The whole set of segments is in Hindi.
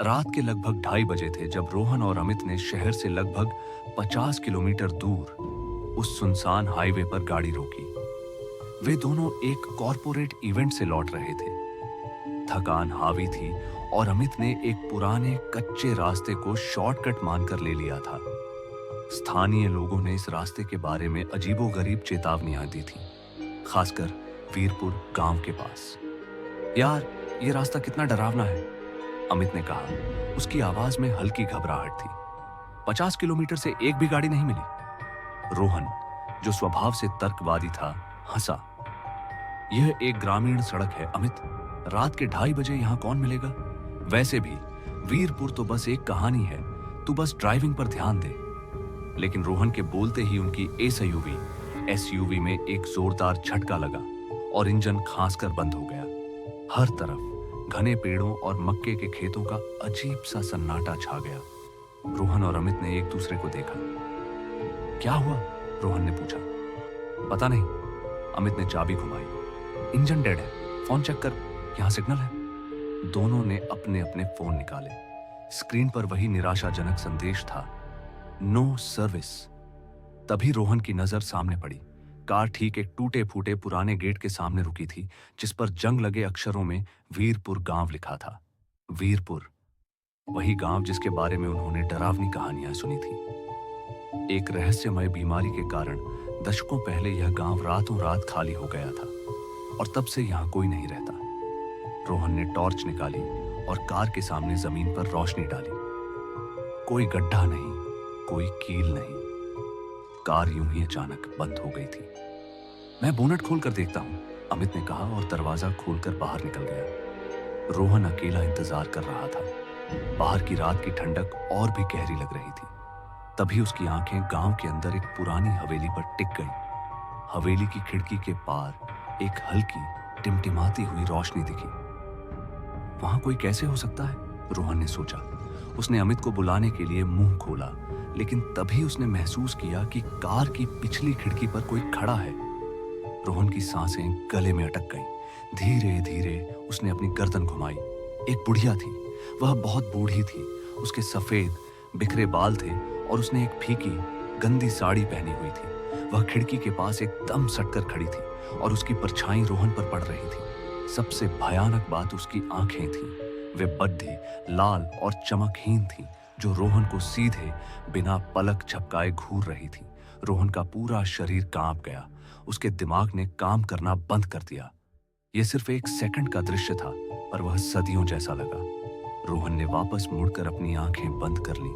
रात के लगभग 2:30 बजे थे जब रोहन और अमित ने शहर से लगभग 50 किलोमीटर दूर उस सुनसान हाईवे पर गाड़ी रोकी। वे दोनों एक कॉरपोरेट इवेंट से लौट रहे थे। थकान हावी थी और अमित ने एक पुराने कच्चे रास्ते को शॉर्टकट मानकर ले लिया था। स्थानीय लोगों ने इस रास्ते के बारे में अजीबोगरीब चेतावनियां दी थी, खासकर वीरपुर गांव के पास। यार, ये रास्ता कितना डरावना है, अमित ने कहा। उसकी आवाज में हल्की घबराहट थी। 50 किलोमीटर से एक भी गाड़ी नहीं मिली। रोहन, जो स्वभाव से तर्कवादी था, हंसा। यह एक ग्रामीण सड़क है अमित। रात के 2:30 बजे यहाँ कौन मिलेगा? वैसे भी वीरपुर तो बस एक कहानी है। तू बस ड्राइविंग पर ध्यान दे। लेकिन रोहन के बोलते ही उनकी एसयूवी में एक जोरदार झटका लगा और इंजन खांसकर बंद हो गया। हर तरफ घने पेड़ों और मक्के के खेतों का अजीब सा सन्नाटा छा गया। रोहन और अमित ने एक दूसरे को देखा। क्या हुआ? रोहन ने पूछा। पता नहीं, अमित ने चाबी घुमाई। इंजन डेड है। फोन चेक कर, यहां सिग्नल है। दोनों ने अपने अपने फोन निकाले। स्क्रीन पर वही निराशाजनक संदेश था, नो सर्विस। तभी रोहन की नजर सामने पड़ी। कार ठीक एक टूटे फूटे पुराने गेट के सामने रुकी थी, जिस पर जंग लगे अक्षरों में वीरपुर गांव लिखा था। वीरपुर, वही गांव जिसके बारे में उन्होंने डरावनी कहानियां सुनी थी। एक रहस्यमय बीमारी के कारण दशकों पहले यह गांव रातों रात खाली हो गया था और तब से यहां कोई नहीं रहता। रोहन ने टॉर्च निकाली और कार के सामने जमीन पर रोशनी डाली। कोई गड्ढा नहीं, कोई कील नहीं। कार यूं ही अचानक बंद हो गई थी। मैं बोनट खोलकर देखता हूं, अमित ने कहा और दरवाजा खोलकर बाहर निकल गया। रोहन अकेला इंतजार कर रहा था। बाहर की रात की ठंडक और भी गहरी लग रही थी। तभी उसकी आंखें गांव के अंदर एक पुरानी हवेली पर टिक गईं। हवेली की खिड़की के पार एक हल्की टिमटिमाती हुई रोशनी दिखी। वहां कोई कैसे हो सकता है? रोहन ने सोचा। उसने अमित को बुलाने के लिए मुंह खोला, लेकिन तभी उसने महसूस किया कि कार की पिछली खिड़की पर कोई खड़ा है। रोहन की सांसें गले में अटक गईं। धीरे धीरे उसने अपनी गर्दन घुमाई। एक बुढ़िया थी। वह बहुत बूढ़ी थी। उसके सफेद बिखरे बाल थे और उसने एक फीकी गंदी साड़ी पहनी हुई थी। वह खिड़की के पास एकदम सटकर खड़ी थी और उसकी परछाई रोहन पर पड़ रही थी। सबसे भयानक बात उसकी आंखें थीं। वे बद्धी, लाल और चमकहीन थीं, जो रोहन को सीधे बिना पलक झपकाए घूर रही थी। रोहन का पूरा शरीर कांप गया। उसके दिमाग ने काम करना बंद कर दिया। यह सिर्फ एक सेकंड का दृश्य था, पर वह सदियों जैसा लगा। रोहन ने वापस मुड़कर अपनी आंखें बंद कर लीं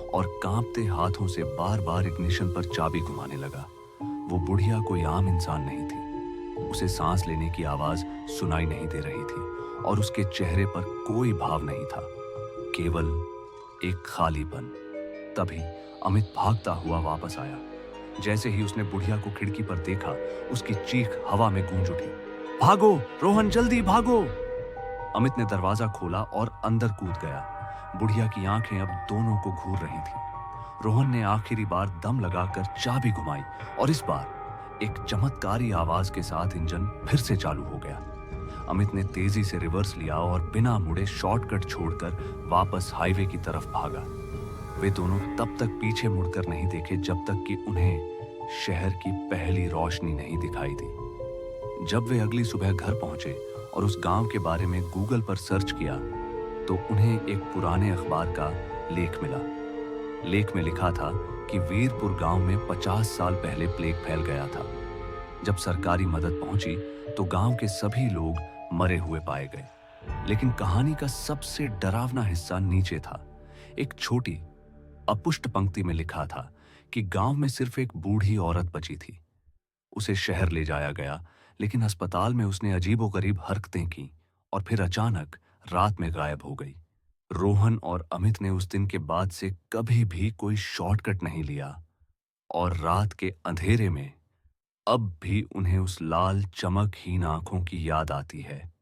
और कांपते हाथों से बार बार इग्निशन पर चाबी घुमाने लगा। वो बुढ़िया कोई आम इंसान नहीं थी। उसे सांस लेने की आवाज सुनाई नहीं दे रही थी और उसके चेहरे पर कोई भाव नहीं था, केवल एक खालीपन। तभी अमित भागता हुआ वापस आया। जैसे ही उसने बुढ़िया को खिड़की पर देखा, उसकी चीख हवा में गूंज उठी। भागो रोहन, जल्दी भागो! अमित ने दरवाजा खोला और अंदर कूद गया। बुढ़िया की आंखें अब दोनों को घूर रही थी। रोहन ने आखिरी बार दम लगाकर चाबी घुमाई और इस बार एक चमत्कारी आवाज के साथ इंजन फिर से चालू हो गया। अमित ने तेजी से रिवर्स लिया और बिना मुड़े शॉर्टकट छोड़कर वापस हाईवे की तरफ भागा। वे दोनों तब तक पीछे मुड़कर नहीं देखे जब तक कि उन्हें शहर की पहली रोशनी नहीं दिखाई दी। जब वे अगली सुबह घर पहुंचे और उस गांव के बारे में गूगल पर सर्च किया, तो उन्हें एक पुराने अखबार का लेख मिला। लेख में लिखा था कि वीरपुर गांव में 50 साल पहले प्लेग फैल गया था। जब सरकारी मदद पहुंची तो गांव के सभी लोग मरे हुए पाए गए। लेकिन कहानी का सबसे डरावना हिस्सा नीचे था। एक छोटी अपुष्ट पंक्ति में लिखा था कि गांव में सिर्फ एक बूढ़ी औरत बची थी। उसे शहर ले जाया गया, लेकिन अस्पताल में उसने अजीबोगरीब हरकतें की और फिर अचानक रात में गायब हो गई। रोहन और अमित ने उस दिन के बाद से कभी भी कोई शॉर्टकट नहीं लिया और रात के अंधेरे में अब भी उन्हें उस लाल चमकहीन आंखों की याद आती है